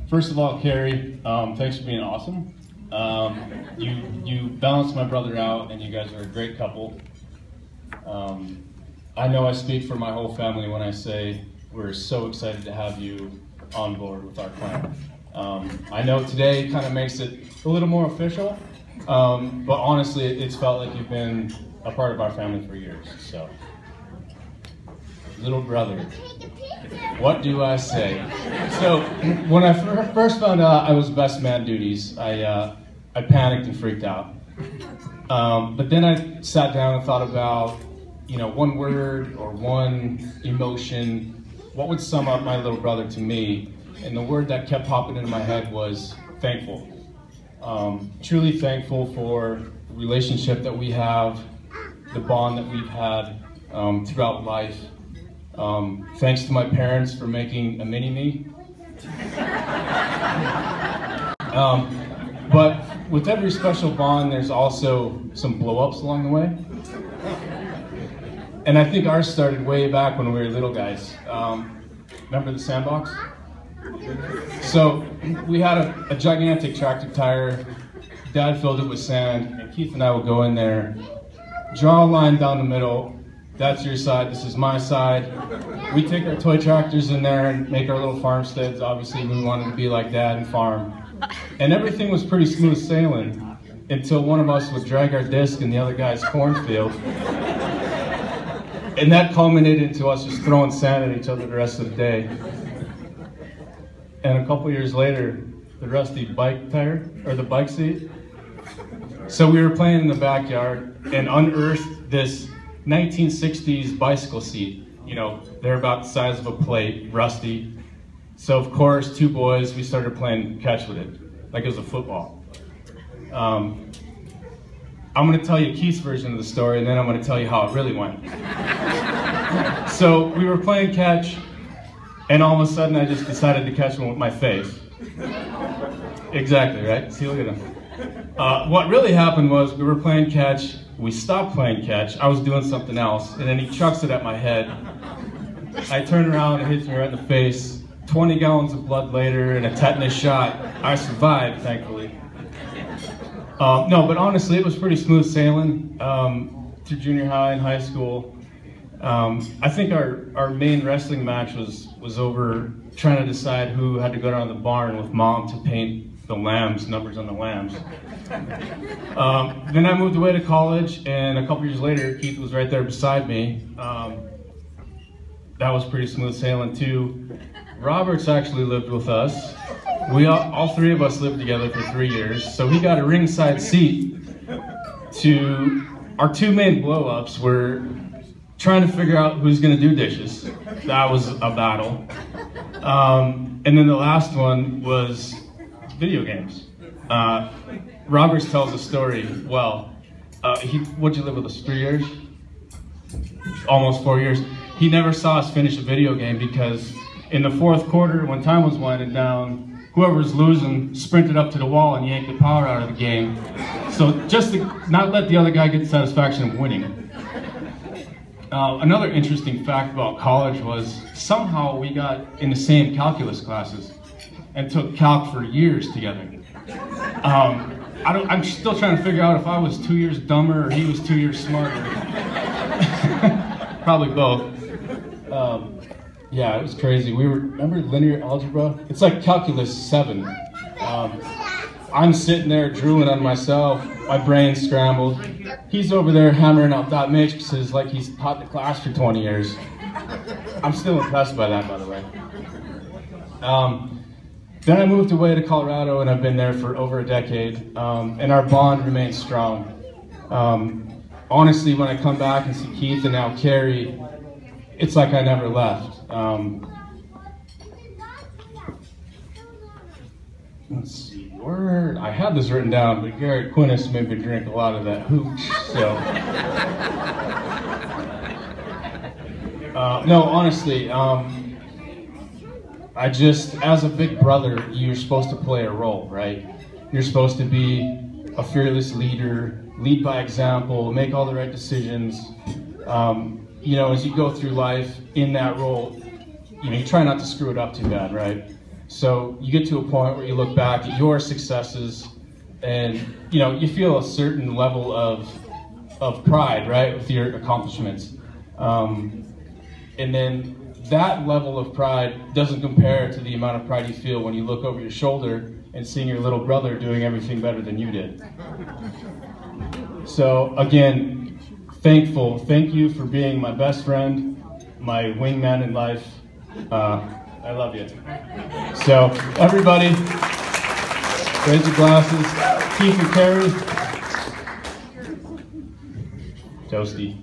First of all, Carrie, thanks for being awesome. You balanced my brother out, and you guys are a great couple. I know I speak for my whole family when I say we're so excited to have you on board with our plan. I know today kind of makes it a little more official, but honestly, it's felt like you've been a part of our family for years. So, little brother, what do I say? So, when I first found out I was best man duties, I panicked and freaked out. But then I sat down and thought about, one word or one emotion, what would sum up my little brother to me? And the word that kept popping into my head was thankful. Truly thankful for the relationship that we have, the bond that we've had throughout life. Thanks to my parents for making a mini-me. But with every special bond, there's also some blow-ups along the way. And I think ours started way back when we were little guys. Remember the sandbox? So we had a gigantic tractor tire. Dad filled it with sand, and Keith and I would go in there, draw a line down the middle. That's your side, this is my side. We take our toy tractors in there and make our little farmsteads. Obviously, we wanted to be like Dad and farm. And everything was pretty smooth sailing until one of us would drag our disc in the other guy's cornfield. And that culminated into us just throwing sand at each other the rest of the day. And a couple years later, the rusty bike tire, or the bike seat. So we were playing in the backyard and unearthed this 1960s bicycle seat. They're about the size of a plate, rusty. So of course, two boys, we started playing catch with it, like it was a football. I'm gonna tell you Keith's version of the story, and then I'm gonna tell you how it really went. So we were playing catch, and all of a sudden I just decided to catch one with my face. Exactly, right? See, look at him. What really happened was we were playing catch, we stopped playing catch, I was doing something else, and then he chucks it at my head. I turn around and it hits me right in the face. 20 gallons of blood later and a tetanus shot. I survived, thankfully. No, but honestly, it was pretty smooth sailing through junior high and high school. I think our main wrestling match was over trying to decide who had to go down to the barn with Mom to paint the lambs, numbers on the lambs. Then I moved away to college, and a couple years later, Keith was right there beside me. That was pretty smooth sailing too. Robert's actually lived with us. All three of us lived together for 3 years, so he got a ringside seat. To our two main blow-ups were trying to figure out who's gonna do dishes. That was a battle. And then the last one was video games. Roberts tells a story well. What'd you live with us, 3 years? Almost 4 years. He never saw us finish a video game because in the fourth quarter, when time was winding down, whoever was losing sprinted up to the wall and yanked the power out of the game. So just to not let the other guy get the satisfaction of winning. Another interesting fact about college was somehow we got in the same calculus classes and took calc for years together. I'm still trying to figure out if I was 2 years dumber or he was 2 years smarter. Probably both. Yeah, it was crazy. Remember linear algebra? It's like calculus 7. I'm sitting there drooling on myself, my brain's scrambled. He's over there hammering out dot matrices like he's taught the class for 20 years. I'm still impressed by that, by the way. Then I moved away to Colorado, and I've been there for over a decade, and our bond remains strong. Honestly, when I come back and see Keith and now Carrie, it's like I never left. Let's see, I had this written down, but Garrett Quinnis made me drink a lot of that hooch, so. No, honestly, as a big brother, you're supposed to play a role, right? You're supposed to be a fearless leader, lead by example, make all the right decisions. As you go through life in that role, you try not to screw it up too bad, right? So you get to a point where you look back at your successes and, you know, you feel a certain level of pride, right, with your accomplishments. And then that level of pride doesn't compare to the amount of pride you feel when you look over your shoulder and seeing your little brother doing everything better than you did. So again, thankful. Thank you for being my best friend, my wingman in life. I love you. So everybody, raise your glasses. Keith and Carrie. Toasty.